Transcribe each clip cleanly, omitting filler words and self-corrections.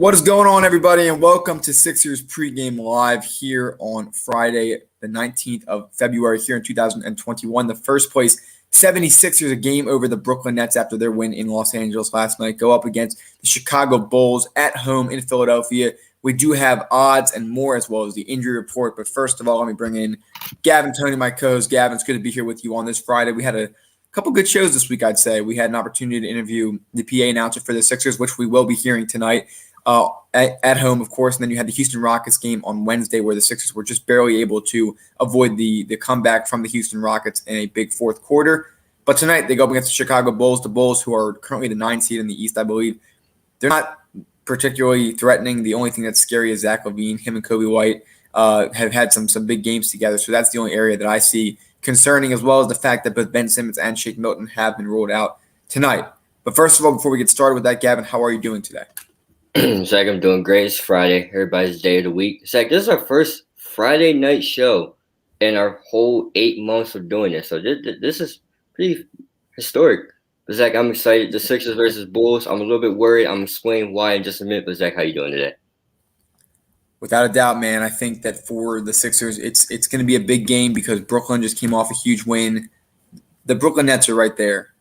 What is going on, everybody, and welcome to Sixers pregame live here on Friday, the 19th of February here in 2021. The first place 76ers, a game over the Brooklyn Nets after their win in Los Angeles last night, go up against the Chicago Bulls at home in Philadelphia. We do have odds and more as well as the injury report. But first of all, let me bring in Gavin Tony, my co-host. Gavin, it's good to be here with you on this Friday. We had a couple good shows this week, I'd say. We had an opportunity to interview the PA announcer for the Sixers, which we will be hearing tonight. At home, of course, and then you had the Houston Rockets game on Wednesday where the Sixers were just barely able to avoid the comeback from the Houston Rockets in a big fourth quarter. But tonight they go up against the Chicago Bulls, the Bulls who are currently the 9th seed in the East, I believe. They're not particularly threatening. The only thing that's scary is Zach LaVine. Him and Kobe White have had some big games together, so that's the only area that I see concerning, as well as the fact that both Ben Simmons and Shake Milton have been ruled out tonight. But first of all, before we get started with that, Gavin, how are you doing today? Zach, I'm doing great. It's Friday, everybody's day of the week. Zach, this is our first Friday night show in our whole 8 months of doing this. So this is pretty historic. But Zach, I'm excited. The Sixers versus Bulls. I'm a little bit worried. I'm explaining why in just a minute. But Zach, how you doing today? Without a doubt, man, I think that for the Sixers, it's going to be a big game because Brooklyn just came off a huge win. The Brooklyn Nets are right there.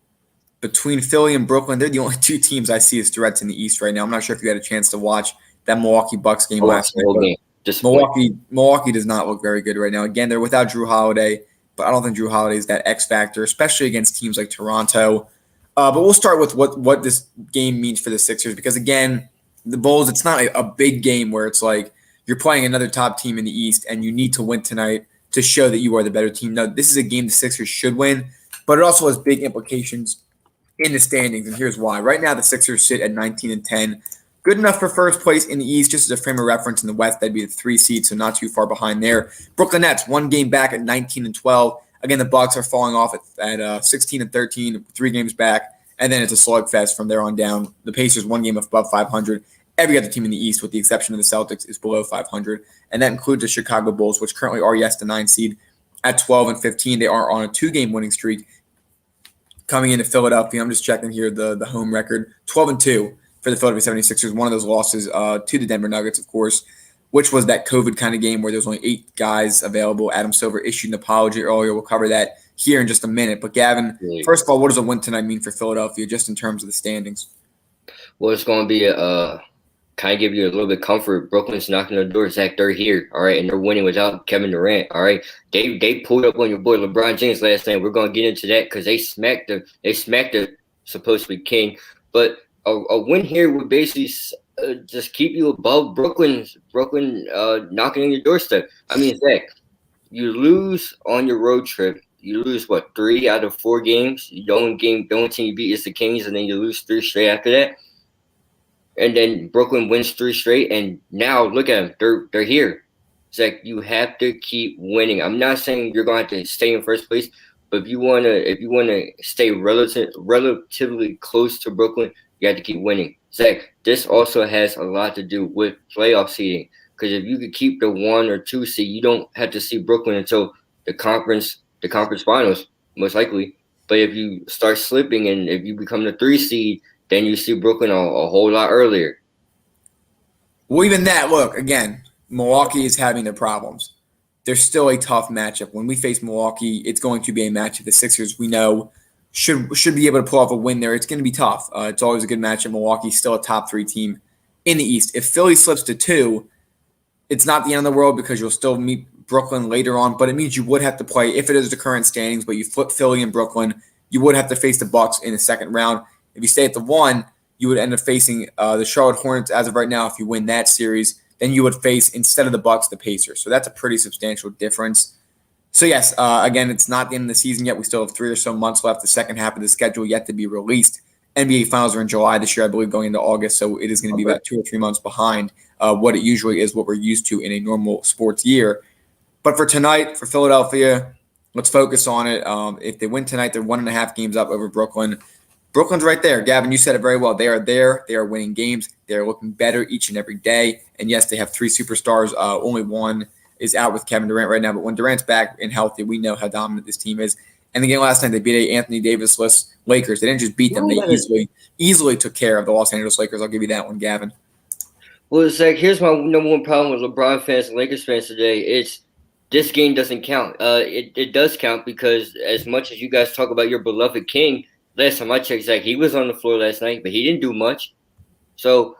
Between Philly and Brooklyn, they're the only two teams I see as threats in the East right now. I'm not sure if you had a chance to watch that Milwaukee Bucks game last night. Milwaukee does not look very good right now. Again, they're without Jrue Holiday, but I don't think Jrue Holiday is that X factor, especially against teams like Toronto. But we'll start with what this game means for the Sixers because, again, the Bulls, it's not a big game where it's like you're playing another top team in the East and you need to win tonight to show that you are the better team. No, this is a game the Sixers should win, but it also has big implications in the standings, and here's why. Right now, the Sixers sit at 19-10. Good enough for first place in the East. Just as a frame of reference in the West, that'd be the 3 seed, so not too far behind there. Brooklyn Nets, 1 game back at 19-12. Again, the Bucks are falling off at 16-13, 3 games back, and then it's a slugfest from there on down. The Pacers, 1 game above 500. Every other team in the East, with the exception of the Celtics, is below 500, and that includes the Chicago Bulls, which currently are, yes, the 9 seed at 12-15. They are on a 2-game winning streak. Coming into Philadelphia, I'm just checking here the home record, 12-2 for the Philadelphia 76ers. One of those losses to the Denver Nuggets, of course, which was that COVID kind of game where there's only 8 guys available. Adam Silver issued an apology earlier. We'll cover that here in just a minute. But Gavin, first of all, what does a win tonight mean for Philadelphia just in terms of the standings? Well, it's going to be kind of give you a little bit of comfort. Brooklyn's knocking on the door. Zach, they're here, all right, and they're winning without Kevin Durant, all right. They pulled up on your boy LeBron James last night. We're going to get into that because they smacked the supposed to be king. But a win here would basically just keep you above Brooklyn knocking on your doorstep. I mean, Zach, you lose on your road trip. You lose, 3 out of 4 games? The only team you beat is the Kings, and then you lose 3 straight after that. And then Brooklyn wins 3 straight, and now look at them. They're here. It's like you have to keep winning. I'm not saying you're going to have to stay in first place, but if you want to stay relatively close to Brooklyn, you have to keep winning. Zach, this also has a lot to do with playoff seeding because if you could keep the 1 or 2 seed, you don't have to see Brooklyn until the conference finals, most likely. But if you start slipping and if you become the 3 seed, then you see Brooklyn a whole lot earlier. Well, even that, look, again, Milwaukee is having their problems. There's still a tough matchup. When we face Milwaukee, it's going to be a matchup. The Sixers, we know, should be able to pull off a win there. It's going to be tough. It's always a good matchup. Milwaukee's still a top 3 team in the East. If Philly slips to 2, it's not the end of the world because you'll still meet Brooklyn later on, but it means you would have to play, if it is the current standings, but you flip Philly and Brooklyn, you would have to face the Bucks in the second round. If you stay at the 1, you would end up facing the Charlotte Hornets as of right now. If you win that series, then you would face, instead of the Bucks, the Pacers. So that's a pretty substantial difference. So yes, again, it's not the end of the season yet. We still have 3 or so months left. The second half of the schedule yet to be released. NBA Finals are in July this year, I believe, going into August. So it is going to be about 2 or 3 months behind what it usually is, what we're used to in a normal sports year. But for tonight, for Philadelphia, let's focus on it. If they win tonight, they're 1.5 games up over Brooklyn. Brooklyn's right there. Gavin, you said it very well. They are there. They are winning games. They are looking better each and every day. And yes, they have 3 superstars. Only one is out with Kevin Durant right now. But when Durant's back and healthy, we know how dominant this team is. And again, last night they beat a Anthony Davis-less Lakers. They didn't just beat them. They easily took care of the Los Angeles Lakers. I'll give you that one, Gavin. Well, Zach, here's my number one problem with LeBron fans and Lakers fans today. It's this game doesn't count. It does count because as much as you guys talk about your beloved king, last time I checked, Zach, he was on the floor last night, but he didn't do much. So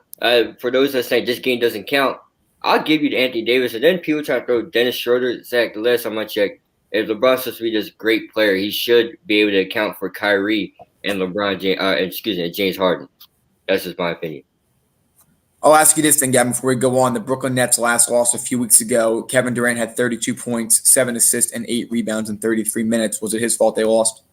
for those that say this game doesn't count, I'll give you to Anthony Davis. And then people try to throw Dennis Schroeder. Zach, the last time I checked, if LeBron's supposed to be this great player, he should be able to account for Kyrie and James Harden. That's just my opinion. I'll ask you this then, Gavin, before we go on. The Brooklyn Nets last loss a few weeks ago. Kevin Durant had 32 points, 7 assists, and 8 rebounds in 33 minutes. Was it his fault they lost?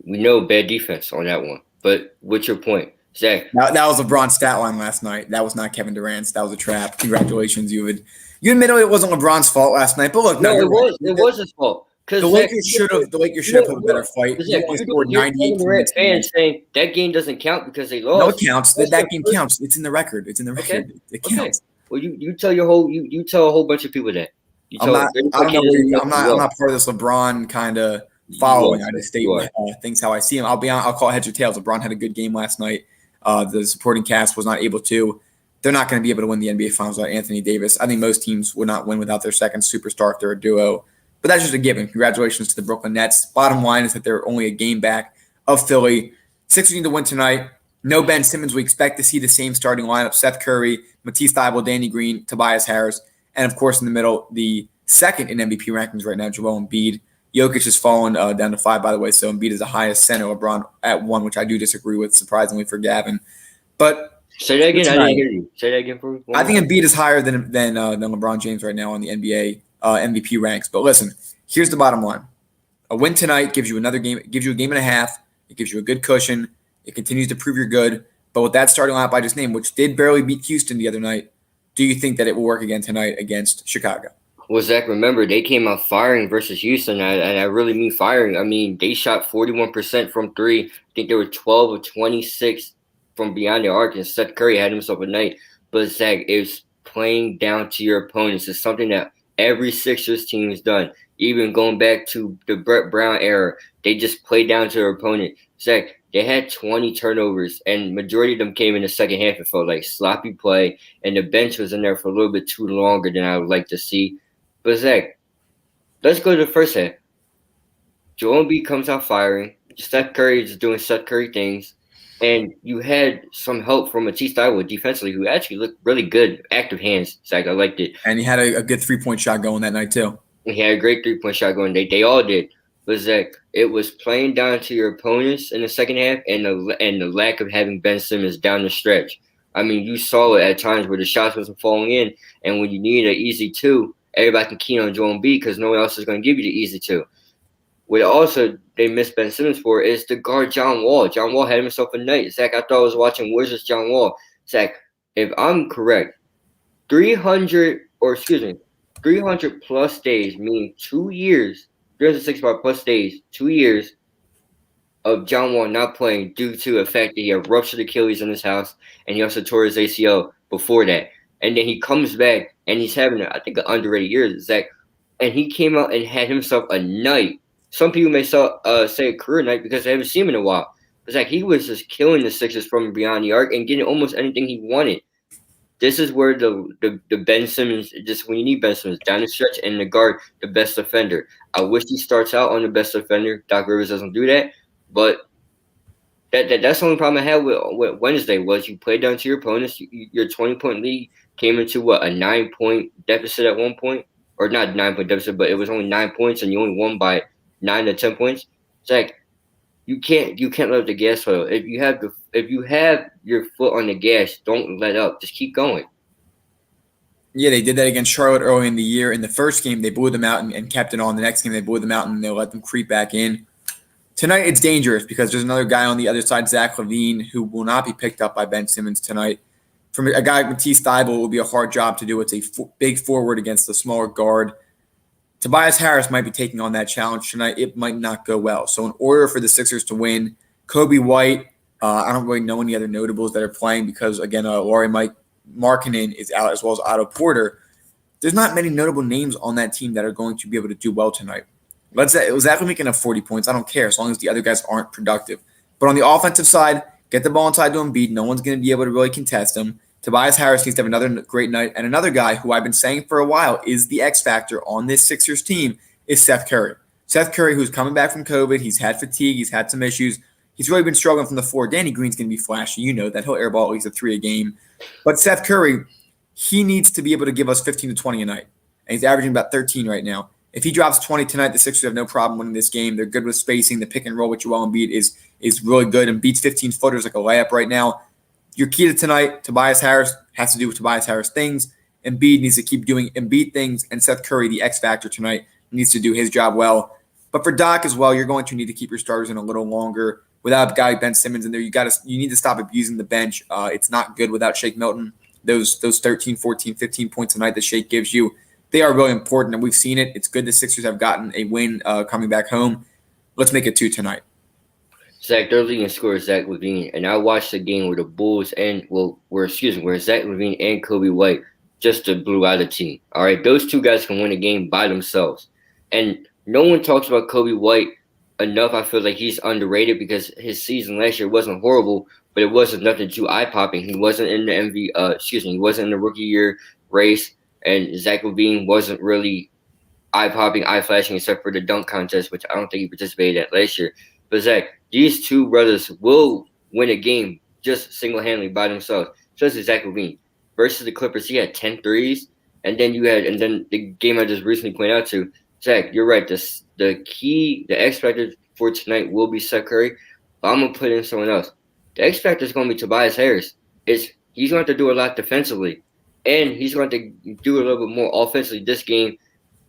We know bad defense on that one. But what's your point, Zach? That was LeBron's stat line last night. That was not Kevin Durant's. That was a trap. Congratulations. You admitted it wasn't LeBron's fault last night. But look, no, it was his fault. The Lakers should have put a better fight. He only scored 98 points. Fans saying that game doesn't count because they lost. No, it counts. That game counts. It's in the record. Okay. It counts. Well, you tell you tell a whole bunch of people that. I'm not part of this LeBron kind of following. I just state things how I see him. I'll call it heads or tails. LeBron had a good game last night. The supporting cast was not able to. They're not going to be able to win the NBA Finals without Anthony Davis. I think most teams would not win without their second superstar if they're a duo. But that's just a given. Congratulations to the Brooklyn Nets. Bottom line is that they're only a game back of Philly. Sixers need to win tonight. No Ben Simmons. We expect to see the same starting lineup: Seth Curry, Matisse Thybulle, Danny Green, Tobias Harris, and of course in the middle, the second in MVP rankings right now, Joel Embiid. Jokic has fallen down to 5, by the way, so Embiid is the highest center. LeBron at 1, which I do disagree with, surprisingly for Gavin. But say that again. I didn't hear you. Say that again for me. I think Embiid is higher than LeBron James right now on the NBA MVP ranks. But listen, here's the bottom line. A win tonight gives you another game. It gives you a game and a half. It gives you a good cushion. It continues to prove you're good. But with that starting lineup I just named, which did barely beat Houston the other night, do you think that it will work again tonight against Chicago? Well, Zach, remember, they came out firing versus Houston, and I really mean firing. I mean, they shot 41% from 3. I think they were 12 of 26 from beyond the arc, and Seth Curry had himself a night. But, Zach, it's playing down to your opponents. It's something that every Sixers team has done. Even going back to the Brett Brown era, they just played down to their opponent. Zach, they had 20 turnovers, and majority of them came in the second half. It felt like sloppy play, and the bench was in there for a little bit too longer than I would like to see. But, Zach, let's go to the first half. Joel Embiid comes out firing. Steph Curry is doing Steph Curry things. And you had some help from Matisse Thybulle defensively, who actually looked really good. Active hands, Zach. I liked it. And he had a good three-point shot going that night, too. He had a great three-point shot going. They all did. But, Zach, it was playing down to your opponents in the second half and the lack of having Ben Simmons down the stretch. I mean, you saw it at times where the shots wasn't falling in, and when you need an easy 2, everybody can key on Joel Embiid because no one else is going to give you the easy 2. What also they missed Ben Simmons for is the guard John Wall. John Wall had himself a night. Zach, I thought I was watching Wizards John Wall. Zach, if I'm correct, 300 plus days, meaning 2 years, 365 plus days, 2 years of John Wall not playing due to the fact that he had ruptured Achilles in his house and he also tore his ACL before that. And then he comes back and he's having, I think, an underrated year, Zach. And he came out and had himself a night. Some people may say a career night because they haven't seen him in a while. But Zach, he was just killing the Sixers from beyond the arc and getting almost anything he wanted. This is where the Ben Simmons, just when you need Ben Simmons, down the stretch and the guard, the best defender. I wish he starts out on the best defender. Doc Rivers doesn't do that. But that's the only problem I had with Wednesday was you played down to your opponents. Your 20-point lead came into, a 9-point deficit at one point? Or not 9-point deficit, but it was only 9 points and you only won by 9 to 10 points. Zach, you can't let the gas oil. If you have your foot on the gas, don't let up. Just keep going. Yeah, they did that against Charlotte early in the year. In the first game, they blew them out and kept it on. The next game, they blew them out and they let them creep back in. Tonight, it's dangerous because there's another guy on the other side, Zach LaVine, who will not be picked up by Ben Simmons tonight. From a guy like Matisse Thybulle, it will be a hard job to do. It's a big forward against a smaller guard. Tobias Harris might be taking on that challenge tonight. It might not go well. So in order for the Sixers to win, Kobe White, I don't really know any other notables that are playing because, again, Lauri Markkanen is out as well as Otto Porter. There's not many notable names on that team that are going to be able to do well tonight. Zach LaVine can have 40 points. I don't care as long as the other guys aren't productive. But on the offensive side, Get the ball inside to Embiid. No one's going to be able to really contest him. Tobias Harris needs to have another great night. And another guy who I've been saying for a while is the X factor on this Sixers team is Seth Curry. Seth Curry, who's coming back from COVID. He's had fatigue. He's had some issues. He's really been struggling from the floor. Danny Green's going to be flashy. You know that. He'll airball at least a 3 a game. But Seth Curry, he needs to be able to give us 15 to 20 a night. And he's averaging about 13 right now. If he drops 20 tonight, the Sixers have no problem winning this game. They're good with spacing. The pick and roll with Joel Embiid is really good and beats 15-footers like a layup right now. Your key to tonight, Tobias Harris, has to do with Tobias Harris things. Embiid needs to keep doing Embiid things. And Seth Curry, the X factor tonight, needs to do his job well. But for Doc as well, you're going to need to keep your starters in a little longer. Without a guy like Ben Simmons in there, you need to stop abusing the bench. It's not good without Shake Milton. Those 13, 14, 15 points a night that Shake gives you, they are really important, and we've seen it. It's good the Sixers have gotten a win coming back home. Let's make it 2 tonight. Zach, their leading scorer is Zach LaVine, and I watched the game where the Bulls where Zach LaVine and Kobe White just blew out a team. All right, those two guys can win a game by themselves, and no one talks about Kobe White enough. I feel like he's underrated because his season last year wasn't horrible, but it wasn't nothing too eye popping. He wasn't in the he wasn't in the rookie year race. And Zach LaVine wasn't really eye-popping, eye-flashing except for the dunk contest, which I don't think he participated at last year. But Zach, these two brothers will win a game just single-handedly by themselves. Just as Zach LaVine. Versus the Clippers, he had 10 threes. And then the game I just recently pointed out to, Zach, you're right. The X factor for tonight will be Seth Curry. But I'm going to put in someone else. The X factor is going to be Tobias Harris. He's going to have to do a lot defensively. And he's going to do a little bit more offensively this game.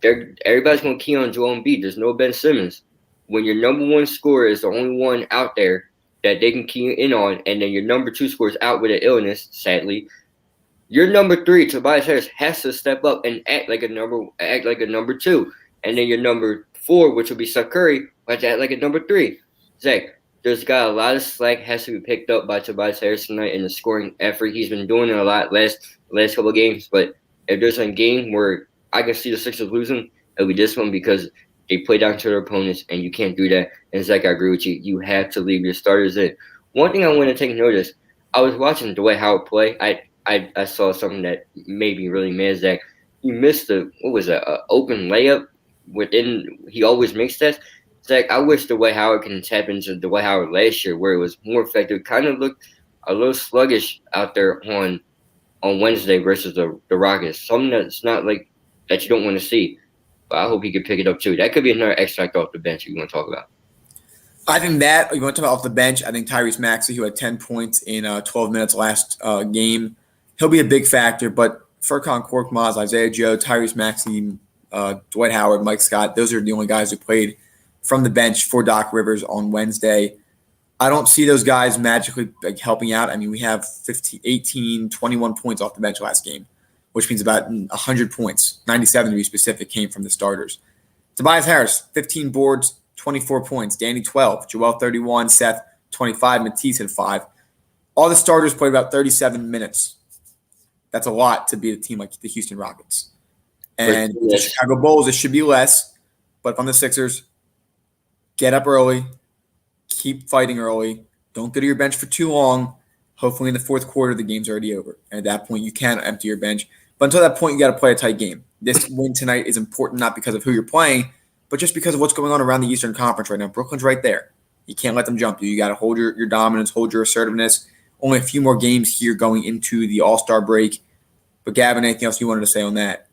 Everybody's going to key on Joel Embiid. There's no Ben Simmons. When your number one scorer is the only one out there that they can key in on, and then your number 2 scorer is out with an illness, sadly, your number 3, Tobias Harris, has to step up and act like a number 2. And then your number 4, which will be Seth Curry, has to act like a number 3. Zach, there's got a lot of slack has to be picked up by Tobias Harris tonight in the scoring effort. He's been doing it a lot last couple of games, but if there's a game where I can see the Sixers losing, it'll be this one because they play down to their opponents, and you can't do that. And Zach, I agree with you. You have to leave your starters in. One thing I want to take notice, I was watching Dwight Howard play. I saw something that made me really mad. Zach, he missed an open layup he always makes that. Zach, I wish Dwight Howard can tap into Dwight Howard last year where it was more effective. Kind of looked a little sluggish out there on Wednesday versus the Rockets. Something that's not like that you don't want to see. But I hope he could pick it up too. That could be another X factor off the bench you want to talk about. I think that you want to talk about off the bench. I think Tyrese Maxey, who had 10 points in 12 minutes last game, he'll be a big factor. But Furkan Korkmaz, Isaiah Joe, Tyrese Maxey, Dwight Howard, Mike Scott, those are the only guys who played from the bench for Doc Rivers on Wednesday. I don't see those guys magically helping out. I mean, we have 18, 21 points off the bench last game, which means about 100 points, 97 to be specific, came from the starters. Tobias Harris, 15 boards, 24 points. Danny, 12. Joel, 31. Seth, 25. Matisse had 5. All the starters played about 37 minutes. That's a lot to beat a team like the Houston Rockets. And the Chicago Bulls, it should be less. But from the Sixers, get up early. Keep fighting early. Don't go to your bench for too long. Hopefully in the fourth quarter, the game's already over. And at that point, you can empty your bench. But until that point, you got to play a tight game. This win tonight is important not because of who you're playing, but just because of what's going on around the Eastern Conference right now. Brooklyn's right there. You can't let them jump you. You got to hold your dominance, hold your assertiveness. Only a few more games here going into the All-Star break. But Gavin, anything else you wanted to say on that?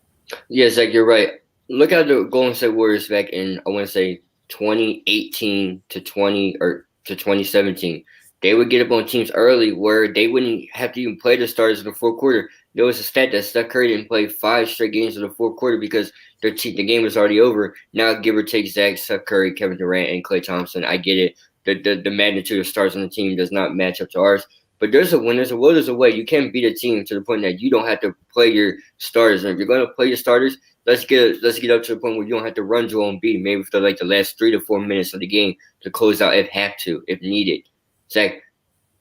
Yeah, Zach, you're right. Look at the Golden State Warriors back in, I want to say, 2018 to 2017. They would get up on teams early where they wouldn't have to even play the starters in the fourth quarter. There was a stat that Steph Curry didn't play 5 straight games in the fourth quarter because the game was already over. Now, give or take Zach, Steph Curry, Kevin Durant, and Klay Thompson. I get it. The magnitude of stars on the team does not match up to ours. But there's a win, there's a will, there's a way. You can't beat a team to the point that you don't have to play your starters. And if you're going to play your starters, let's get up to the point where you don't have to run Joel Embiid maybe for the last 3 to 4 minutes of the game to close out if needed. Zach,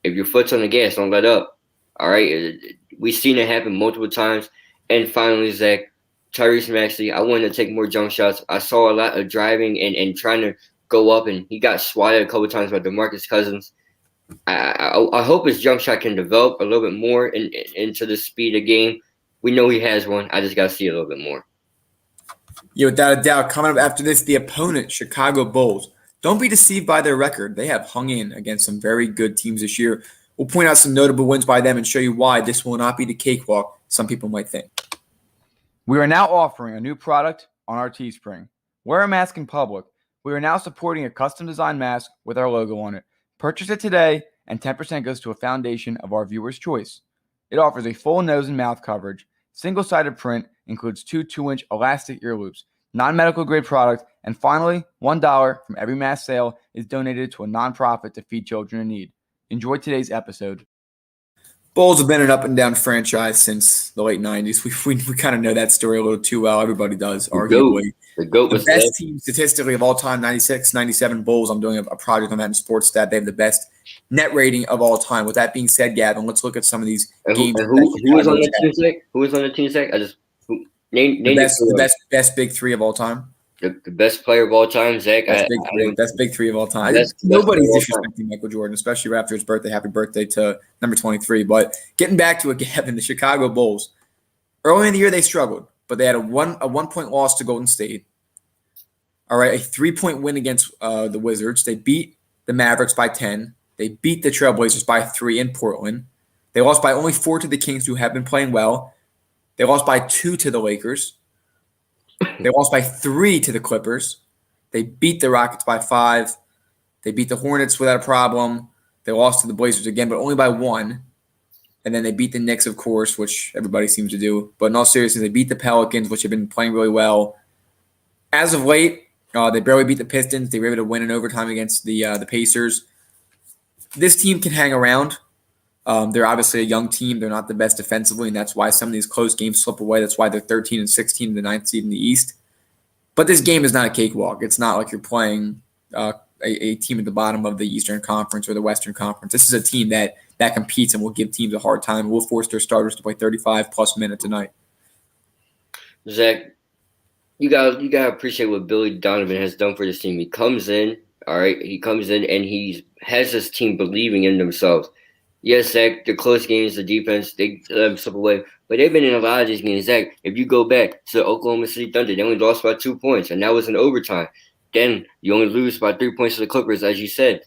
if your foot's on the gas, don't let up. All right? We've seen it happen multiple times. And finally, Zach, Tyrese Maxey, I wanted to take more jump shots. I saw a lot of driving and trying to go up, and he got swatted a couple times by DeMarcus Cousins. I hope his jump shot can develop a little bit more into the speed of game. We know he has one. I just got to see a little bit more. Yeah, without a doubt. Coming up after this, the opponent, Chicago Bulls. Don't be deceived by their record. They have hung in against some very good teams this year. We'll point out some notable wins by them and show you why this will not be the cakewalk some people might think. We are now offering a new product on our Teespring. Wear a mask in public. We are now supporting a custom designed mask with our logo on it. Purchase it today, and 10% goes to a foundation of our viewers' choice. It offers a full nose and mouth coverage, single-sided print, includes 2 2-inch elastic ear loops, non-medical grade product, and finally, $1 from every mask sale is donated to a nonprofit to feed children in need. Enjoy today's episode. Bulls have been an up-and-down franchise since the late 90s. We kind of know that story a little too well. Everybody does, arguably. The GOAT was the best team statistically of all time, 96, 97 Bulls. I'm doing a project on that in Sports Stat. They have the best net rating of all time. With that being said, Gavin, let's look at some of these games. Who was on the team, Zach? Who was on the team, Zach? Name the best big three of all time. The best player of all time, Zach. Best big three of all time. Nobody's disrespecting Michael Jordan, especially right after his birthday. Happy birthday to number 23. But getting back to it, Gavin, the Chicago Bulls. Early in the year, they struggled, but they had a 1-point loss to Golden State. All right, a 3-point win against the Wizards. They beat the Mavericks by 10. They beat the Trailblazers by 3 in Portland. They lost by only 4 to the Kings, who have been playing well. They lost by 2 to the Lakers. They lost by 3 to the Clippers. They beat the Rockets by 5. They beat the Hornets without a problem. They lost to the Blazers again, but only by 1. And then they beat the Knicks, of course, which everybody seems to do. But in all seriousness, they beat the Pelicans, which have been playing really well. As of late, they barely beat the Pistons. They were able to win in overtime against the Pacers. This team can hang around. They're obviously a young team. They're not the best defensively, and that's why some of these close games slip away. That's why they're 13 and 16, the 9th seed in the East. But this game is not a cakewalk. It's not like you're playing a team at the bottom of the Eastern Conference or the Western Conference. This is a team that competes and will give teams a hard time. Will force their starters to play 35-plus minutes a night. Zach, you gotta appreciate what Billy Donovan has done for this team. He comes in, all right. He comes in and he has this team believing in themselves. Yes, Zach, the close games, the defense, they let them slip away. But they've been in a lot of these games. Zach, if you go back to Oklahoma City Thunder, they only lost by 2 points, and that was in overtime. Then you only lose by 3 points to the Clippers, as you said.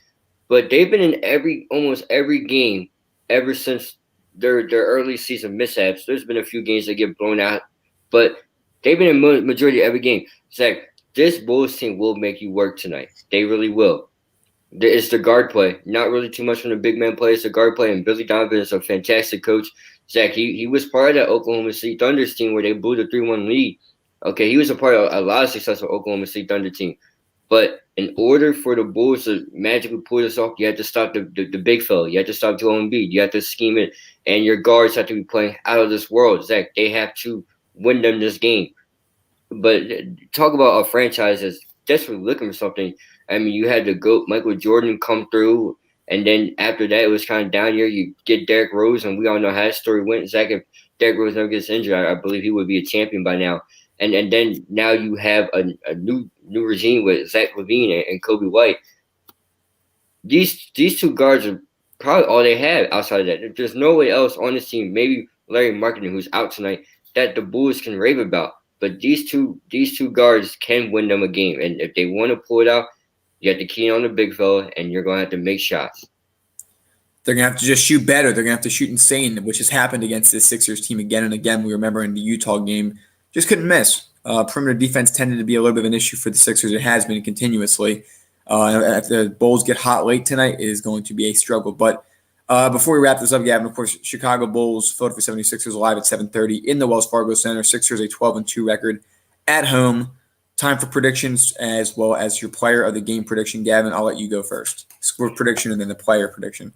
But they've been in almost every game ever since their early season mishaps. There's been a few games that get blown out, but they've been in majority of every game. Zach, this Bulls team will make you work tonight. They really will. It's the guard play. Not really too much from the big man play. It's the guard play, and Billy Donovan is a fantastic coach. Zach, he was part of that Oklahoma City Thunder's team where they blew the 3-1 lead. Okay, he was a part of a lot of successful Oklahoma City Thunder team. But in order for the Bulls to magically pull this off, you have to stop the big fella. You have to stop Joel Embiid. You have to scheme it, and your guards have to be playing out of this world. Zach, they have to win them this game. But talk about a franchise that's desperately looking for something. I mean, you had the GOAT Michael Jordan come through, and then after that, it was kind of down here. You get Derrick Rose, and we all know how that story went. Zach, if Derrick Rose never gets injured, I believe he would be a champion by now. And then now you have a new regime with Zach LaVine and Kobe White. These 2 guards are probably all they have outside of that. There's no way else on this team, maybe Larry Markkinen, who's out tonight, that the Bulls can rave about. But these two guards can win them a game. And if they want to pull it out, you have to key on the big fella, and you're going to have to make shots. They're going to have to just shoot better. They're going to have to shoot insane, which has happened against this Sixers team again and again. We remember in the Utah game, just couldn't miss. Perimeter defense tended to be a little bit of an issue for the Sixers. It has been continuously. If the Bulls get hot late tonight, it is going to be a struggle. But before we wrap this up, Gavin, of course, Chicago Bulls, Philadelphia 76ers live at 7:30 in the Wells Fargo Center. Sixers a 12-2 record at home. Time for predictions as well as your player of the game prediction. Gavin, I'll let you go first. Score prediction and then the player prediction.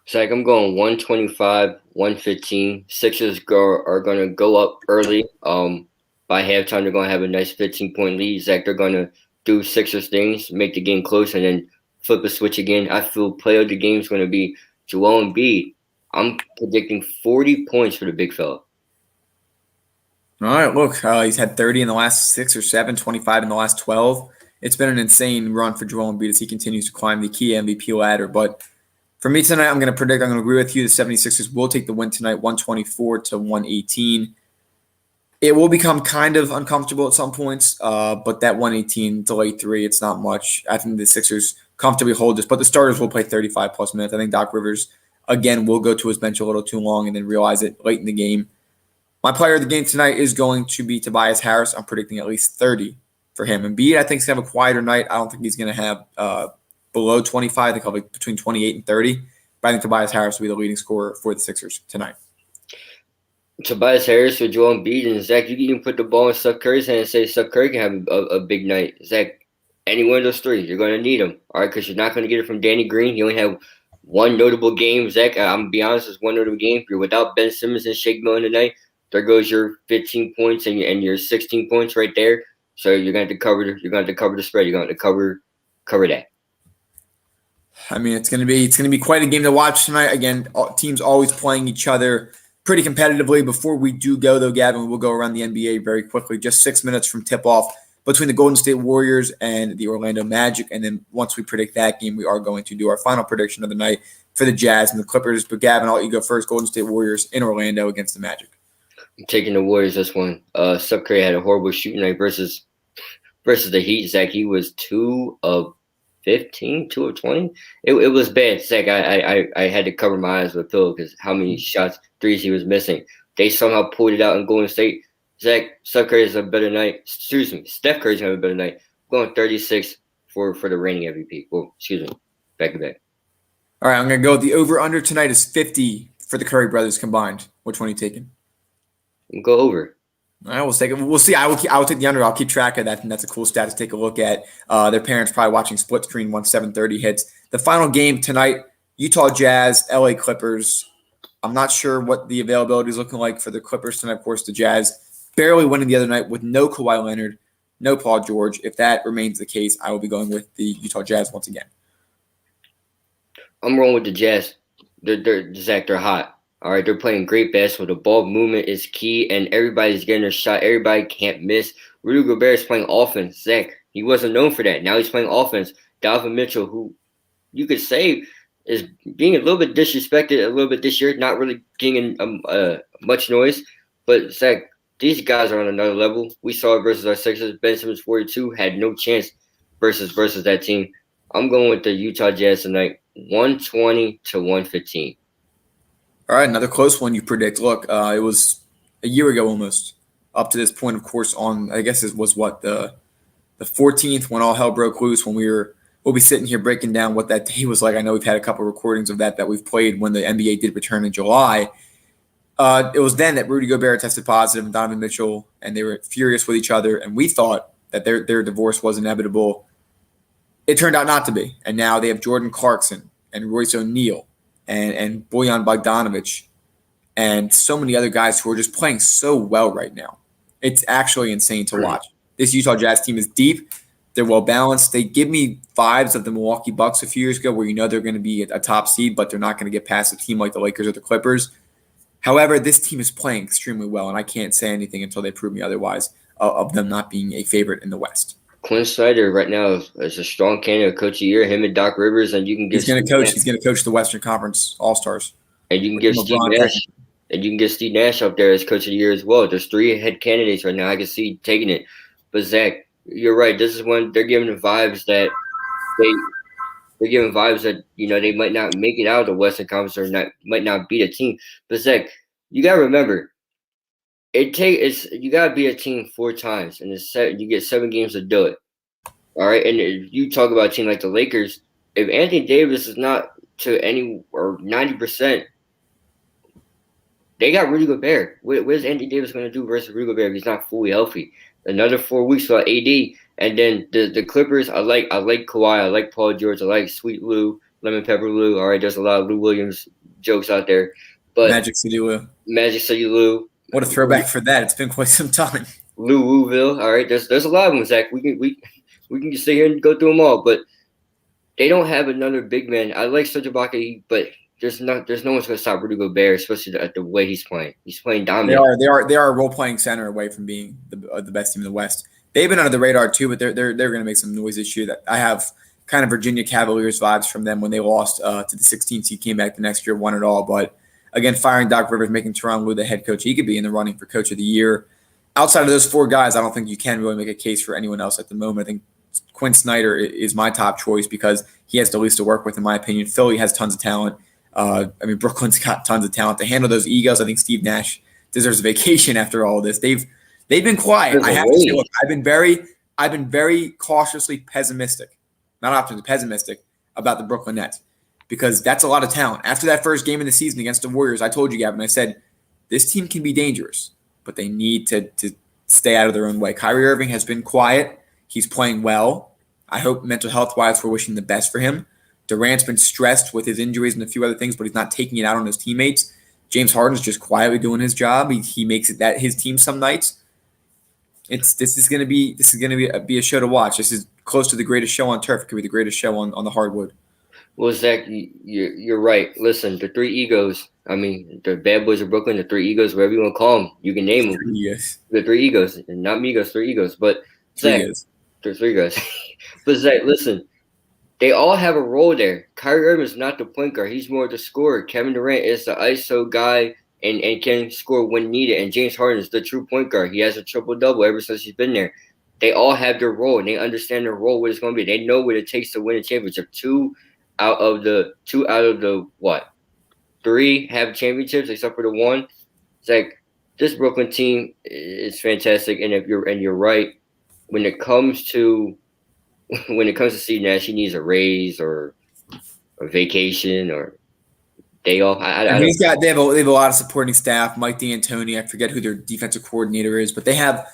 Zach, I'm going 125, 115. Sixers are going to go up early. By halftime, they're going to have a nice 15-point lead. Zach, they're going to do Sixers things, make the game close, and then flip a switch again. I feel player of the game is going to be Joel Embiid. I'm predicting 40 points for the big fella. All right, look, he's had 30 in the last 6 or 7, 25 in the last 12. It's been an insane run for Joel Embiid as he continues to climb the key MVP ladder. But For me tonight, I'm going to agree with you. The 76ers will take the win tonight, 124-118. It will become kind of uncomfortable at some points, but that 118 to late three, it's not much. I think the Sixers comfortably hold this, but the starters will play 35-plus minutes. I think Doc Rivers, again, will go to his bench a little too long and then realize it late in the game. My player of the game tonight is going to be Tobias Harris. I'm predicting at least 30 for him. And Embiid, I think, is going to have a quieter night. I don't think he's going to have below 25. I think he'll be between 28 and 30. But I think Tobias Harris will be the leading scorer for the Sixers tonight. Tobias Harris with Joel Embiid, and Zach, you can even put the ball in Steph Curry's hand and say Steph Curry can have a big night. Zach, any one of those three, you're going to need them, all right, because you're not going to get it from Danny Green. He only had one notable game. Zach, I'm going to be honest, it's one notable game. If you're without Ben Simmons and Shake Milton tonight, there goes your 15 points and your 16 points right there. So you're going to have to cover the spread. You're going to cover that. I mean, it's going to be quite a game to watch tonight. Again, teams always playing each other pretty competitively. Before we do go, though, Gavin, we'll go around the NBA very quickly. Just 6 minutes from tip-off between the Golden State Warriors and the Orlando Magic. And then once we predict that game, we are going to do our final prediction of the night for the Jazz and the Clippers. But, Gavin, I'll let you go first. Golden State Warriors in Orlando against the Magic. I'm taking the Warriors this one. Steph Curry had a horrible shooting night versus the Heat. Zach, he was 2 of 15, 2 of 20. It was bad. Zach, I had to cover my eyes with a pillow because how many shots, threes he was missing. They somehow pulled it out in Golden State. Zach, Steph Curry has a better night. Excuse me, Steph Curry's going to have a better night. I'm going 36 for the reigning MVP. Well, excuse me, back to back. All right, I'm going to go. The over-under tonight is 50 for the Curry brothers combined. Which one are you taking? Go over. All right, we'll take it. We'll see. I will take the under. I'll keep track of that, and that's a cool stat to take a look at. Their parents probably watching split screen once 7:30 hits. The final game tonight: Utah Jazz, LA Clippers. I'm not sure what the availability is looking like for the Clippers tonight. Of course, the Jazz barely winning the other night with no Kawhi Leonard, no Paul George. If that remains the case, I will be going with the Utah Jazz once again. I'm rolling with the Jazz. They're hot. All right, they're playing great basketball. The ball movement is key, and everybody's getting a shot. Everybody can't miss. Rudy Gobert is playing offense. Zach, he wasn't known for that. Now he's playing offense. Donovan Mitchell, who you could say is being a little bit disrespected a little bit this year, not really getting much noise. But, Zach, these guys are on another level. We saw it versus our Sixers. Ben Simmons, 42, had no chance versus that team. I'm going with the Utah Jazz tonight, 120-115. All right, another close one you predict. Look, it was a year ago almost up to this point, of course, on, I guess it was what, the 14th when all hell broke loose, when we'll be sitting here breaking down what that day was like. I know we've had a couple of recordings of that we've played when the NBA did return in July. It was then that Rudy Gobert tested positive and Donovan Mitchell, and they were furious with each other, and we thought that their divorce was inevitable. It turned out not to be, and now they have Jordan Clarkson and Royce O'Neal and Bojan Bogdanovic and so many other guys who are just playing so well right now. It's actually insane to watch. This Utah Jazz team is deep. They're well-balanced. They give me vibes of the Milwaukee Bucks a few years ago where you know they're going to be a top seed, but they're not going to get past a team like the Lakers or the Clippers. However, this team is playing extremely well, and I can't say anything until they prove me otherwise of them not being a favorite in the West. Quinn Snyder right now is a strong candidate, coach of the year. Him and Doc Rivers, and you can get. He's going to coach the Western Conference All Stars. And you can give Steve Nash. And you can get Steve Nash up there as coach of the year as well. There's 3 head candidates right now. I can see taking it. But Zach, you're right. This is when they're giving the vibes that they might not make it out of the Western Conference or might not beat a team. But Zach, you gotta remember, you gotta beat a team 4 times, and you get 7 games to do it. All right, and if you talk about a team like the Lakers, if Anthony Davis is not to any or 90%. They got Rudy Gobert. Where's Anthony Davis going to do versus Rudy Gobert if he's not fully healthy? Another 4 weeks for AD. And then the Clippers, I like Kawhi. I like Paul George. I like Sweet Lou, Lemon Pepper Lou. All right, there's a lot of Lou Williams jokes out there. But Magic City Lou. What a throwback for that. It's been quite some time. Lou Wooville. All right, there's a lot of them, Zach. We can just sit here and go through them all. But they don't have another big man. I like Serge Ibaka, but there's no one's going to stop Rudy Gobert, especially at the way he's playing. He's playing dominant. They are a role-playing center away from being the best team in the West. They've been under the radar too, but they're going to make some noise this year. That I have kind of Virginia Cavaliers vibes from them when they lost to the 16th seed, came back the next year, won it all. But again, firing Doc Rivers, making Tyronn Lue the head coach, he could be in the running for Coach of the Year. Outside of those four guys, I don't think you can really make a case for anyone else at the moment. I think Quinn Snyder is my top choice because he has the least to work with, in my opinion. Philly has tons of talent. Brooklyn's got tons of talent to handle those egos. I think Steve Nash deserves a vacation after all this. They've been quiet. I have to say, look, I've been very cautiously pessimistic, not optimistic, pessimistic about the Brooklyn Nets because that's a lot of talent. After that first game of the season against the Warriors, I told you, Gavin, I said this team can be dangerous, but they need to stay out of their own way. Kyrie Irving has been quiet. He's playing well. I hope mental health-wise we're wishing the best for him. Durant's been stressed with his injuries and a few other things, but he's not taking it out on his teammates. James Harden's just quietly doing his job. He makes it that his team some nights. This is going to be a show to watch. This is close to the greatest show on turf. It could be the greatest show on the hardwood. Well, Zach, you're right. Listen, the three egos. I mean, the bad boys of Brooklyn, the three egos, whatever you want to call them, you can name them. Yes. The three egos, and not Migos, three egos. But Zach, there's three guys. But Zach, listen, they all have a role there. Kyrie Irving is not the point guard. He's more the scorer. Kevin Durant is the ISO guy and can score when needed. And James Harden is the true point guard. He has a triple-double ever since he's been there. They all have their role, and they understand their role, what it's going to be. They know what it takes to win a championship. Two out of the what? Three have championships except for the one. It's like this Brooklyn team is fantastic. And you're right, when it comes to Steve Nash, he needs a raise or a vacation or day off. They have a lot of supporting staff. Mike D'Antoni, I forget who their defensive coordinator is, but they have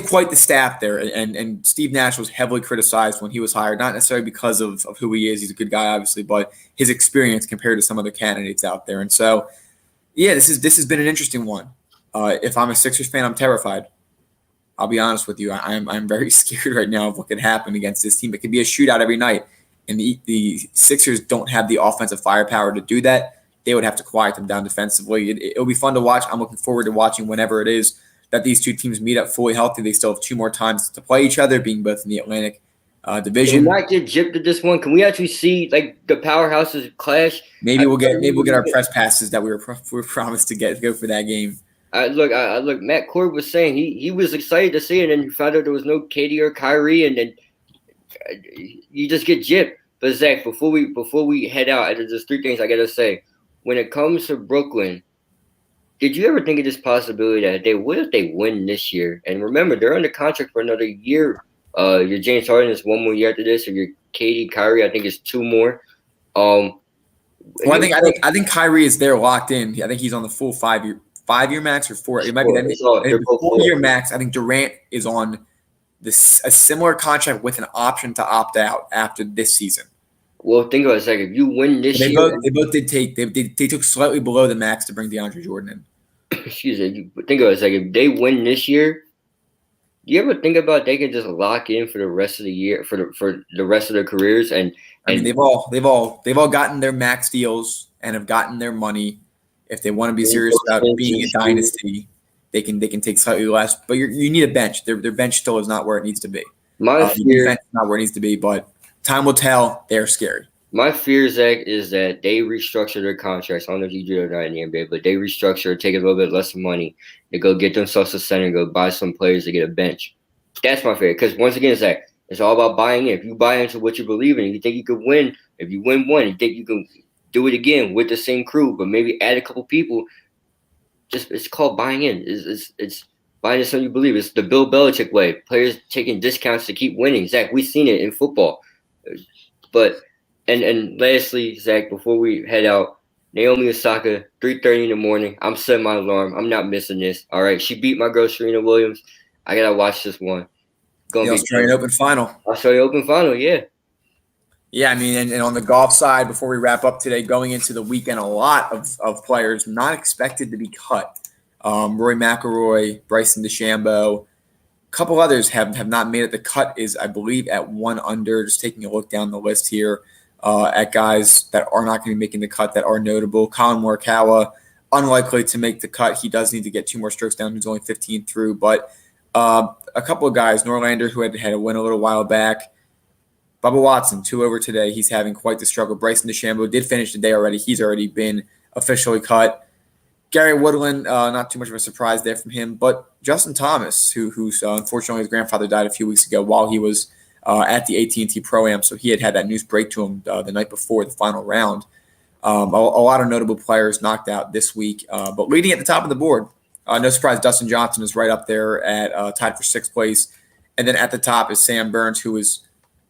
quite the staff there. And Steve Nash was heavily criticized when he was hired, not necessarily because of who he is. He's a good guy, obviously, but his experience compared to some other candidates out there. And so, yeah, this has been an interesting one. If I'm a Sixers fan, I'm terrified. I'll be honest with you. I'm very scared right now of what could happen against this team. It could be a shootout every night, and the Sixers don't have the offensive firepower to do that. They would have to quiet them down defensively. It'll be fun to watch. I'm looking forward to watching whenever it is that these two teams meet up fully healthy. They still have two more times to play each other, being both in the Atlantic Division. Can we not get gypped at this one? Can we actually see like the powerhouses clash? Maybe we'll get our press passes that we were promised to go for that game. Look. Matt Cord was saying he was excited to see it, and found out there was no KD or Kyrie, and then you just get gypped. But Zach, before we head out, there's three things I gotta say. When it comes to Brooklyn, did you ever think of this possibility that what if they win this year? And remember, they're under contract for another year. Your James Harden is one more year after this, or your KD Kyrie, I think, is two more. Well, I think Kyrie is there locked in. I think he's on the full 5 year max or 4. It might be that 4 year max. I think Durant is on a similar contract with an option to opt out after this season. Well, think about it a second. If you win this year, they both did take. They took slightly below the max to bring DeAndre Jordan in. Excuse me. Think about it a second. If they win this year, do you ever think about they can just lock in for the rest of the year for the rest of their careers? And I mean, they've all gotten their max deals and have gotten their money. If they want to be serious about being a dynasty, they can take slightly less. But you need a bench. Their bench still is not where it needs to be. My fear is not where it needs to be, but time will tell. They're scary. My fear, Zach, is that they restructure their contracts. I don't know if you do it or not in the NBA, but they restructure, take a little bit less money. They go get themselves a center, go buy some players to get a bench. That's my fear. Because once again, Zach, it's all about buying in. If you buy into what you believe in, you think you could win. If you win one, you think you can do it again with the same crew, but maybe add a couple people. It's called buying in. It's buying into something you believe. It's the Bill Belichick way. Players taking discounts to keep winning. Zach, we've seen it in football. But and lastly, Zach, before we head out, Naomi Osaka, 3:30 in the morning. I'm setting my alarm. I'm not missing this. All right. She beat my girl Serena Williams. I gotta watch this one. Australian Open final. Australian Open final, yeah. Yeah, I mean, and on the golf side, before we wrap up today, going into the weekend, a lot of players not expected to be cut. Rory McIlroy, Bryson DeChambeau, a couple others have not made it. The cut is, I believe, at 1 under. Just taking a look down the list here at guys that are not going to be making the cut that are notable. Colin Morikawa, unlikely to make the cut. He does need to get 2 more strokes down. He's only 15 through. But a couple of guys, Norlander, who had a win a little while back, Bubba Watson, 2 over today. He's having quite the struggle. Bryson DeChambeau did finish the day already. He's already been officially cut. Gary Woodland, not too much of a surprise there from him. But Justin Thomas, who's unfortunately his grandfather died a few weeks ago while he was at the AT&T Pro-Am. So he had that news break to him the night before the final round. A lot of notable players knocked out this week. But leading at the top of the board, no surprise, Dustin Johnson is right up there at tied for 6th place. And then at the top is Sam Burns, who is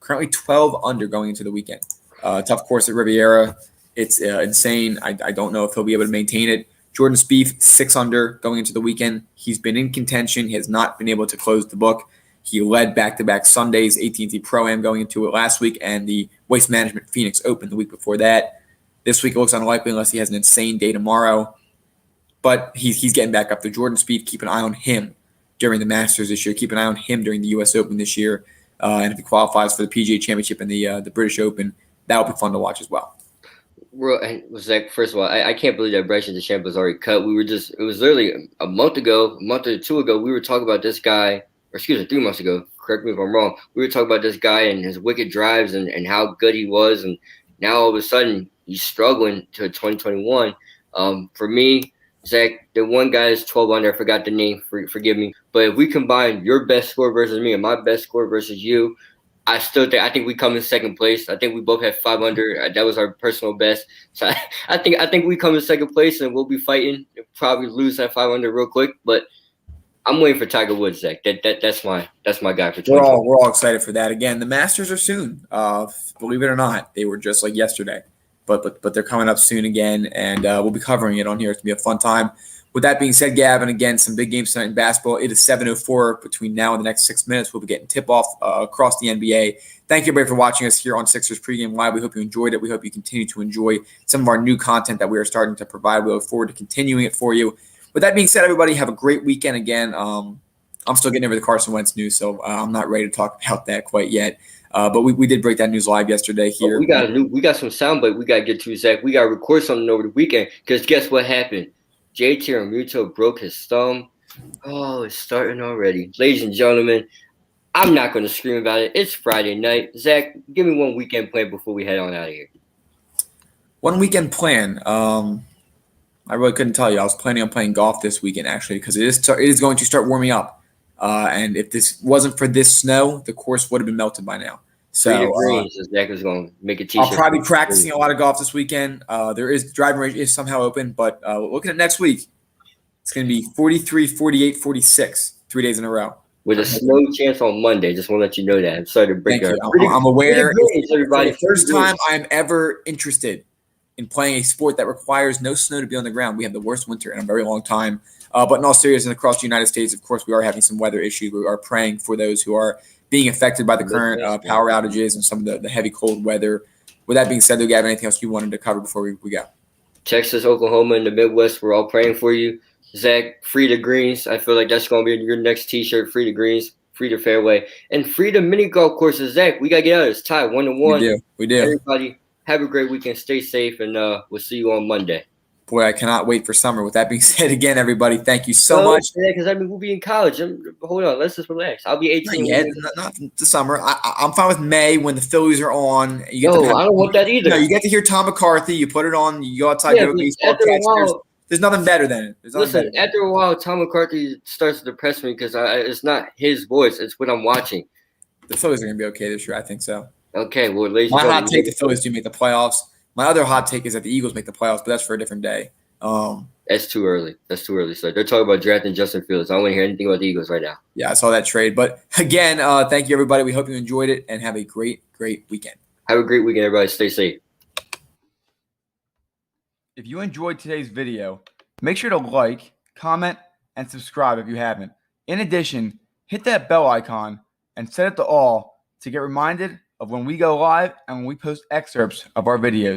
currently 12 under going into the weekend. Tough course at Riviera. It's insane. I don't know if he'll be able to maintain it. Jordan Spieth, 6 under going into the weekend. He's been in contention. He has not been able to close the book. He led back-to-back Sundays, AT&T Pro-Am going into it last week, and the Waste Management Phoenix Open the week before that. This week it looks unlikely unless he has an insane day tomorrow. But he's getting back up there. Jordan Spieth, keep an eye on him during the Masters this year. Keep an eye on him during the U.S. Open this year. And if he qualifies for the PGA Championship and the British Open, that'll be fun to watch as well. Well, and Zach, first of all, I can't believe that Bryson DeChambeau was already cut. It was literally a month or 2 ago, we were talking about this guy, or excuse me, 3 months ago, correct me if I'm wrong. We were talking about this guy and his wicked drives and how good he was. And now all of a sudden he's struggling to 2021. For me, Zach, the one guy is 12 under. I forgot the name. Forgive me. But if we combine your best score versus me and my best score versus you, I think we come in 2nd place. I think we both had 5 under. That was our personal best. So I think we come in 2nd place and we'll be fighting. Probably lose that 5 under real quick. But I'm waiting for Tiger Woods, Zach. That's my guy for 20. We're all excited for that. Again, the Masters are soon. Believe it or not, they were just like yesterday. But they're coming up soon again, and we'll be covering it on here. It's going to be a fun time. With that being said, Gavin, again, some big games tonight in basketball. It is 7:04 between now and the next 6 minutes. We'll be getting tip-off across the NBA. Thank you, everybody, for watching us here on Sixers Pregame Live. We hope you enjoyed it. We hope you continue to enjoy some of our new content that we are starting to provide. We look forward to continuing it for you. With that being said, everybody, have a great weekend again. I'm still getting over the Carson Wentz news, so I'm not ready to talk about that quite yet. But we did break that news live yesterday here. We got some soundbite we got to get to, Zach. We got to record something over the weekend because guess what happened? JT Realmuto broke his thumb. Oh, it's starting already. Ladies and gentlemen, I'm not going to scream about it. It's Friday night. Zach, give me one weekend plan before we head on out of here. One weekend plan. I really couldn't tell you. I was planning on playing golf this weekend, actually, because it is going to start warming up. And if this wasn't for this snow, the course would have been melted by now. So Zach is going to make a t-shirt. I'll probably be practicing a lot of golf this weekend. The driving range is somehow open, but looking at next week, it's going to be 43, 48, 46, 3 days in a row. With a snow chance on Monday. Just want to let you know that. I'm sorry to break Thank your you. I'm aware. Everybody. For the first time I'm ever interested in playing a sport that requires no snow to be on the ground. We have the worst winter in a very long time. But in all seriousness, across the United States, of course, we are having some weather issues. We are praying for those who are being affected by the current power outages and some of the heavy cold weather. With that being said, though, Gavin, anything else you wanted to cover before we go? Texas, Oklahoma, and the Midwest, we're all praying for you. Zach, free the greens. I feel like that's going to be your next T-shirt. Free the greens, free the fairway, and free the mini golf courses. Zach, we got to get out of this tie 1-1. We do. Everybody, have a great weekend. Stay safe, and we'll see you on Monday. Boy, I cannot wait for summer. With that being said, again, everybody, thank you so much. Yeah, because we'll be in college. Hold on, let's just relax. I'll be 18. Not the summer. I'm fine with May when the Phillies are on. I don't want that either. No, you get to hear Tom McCarthy. You put it on. You go outside. Yeah, there's nothing better than it. After a while, Tom McCarthy starts to depress me because it's not his voice. It's what I'm watching. The Phillies are going to be okay this year. I think so. Okay, well, ladies and gentlemen, my hot take: the Phillies do make the playoffs. My other hot take is that the Eagles make the playoffs, but that's for a different day. That's too early. So they're talking about drafting Justin Fields. I don't want to hear anything about the Eagles right now. Yeah, I saw that trade. But again, thank you, everybody. We hope you enjoyed it and have a great, great weekend. Have a great weekend, everybody. Stay safe. If you enjoyed today's video, make sure to like, comment, and subscribe if you haven't. In addition, hit that bell icon and set it to all to get reminded of when we go live and when we post excerpts of our videos.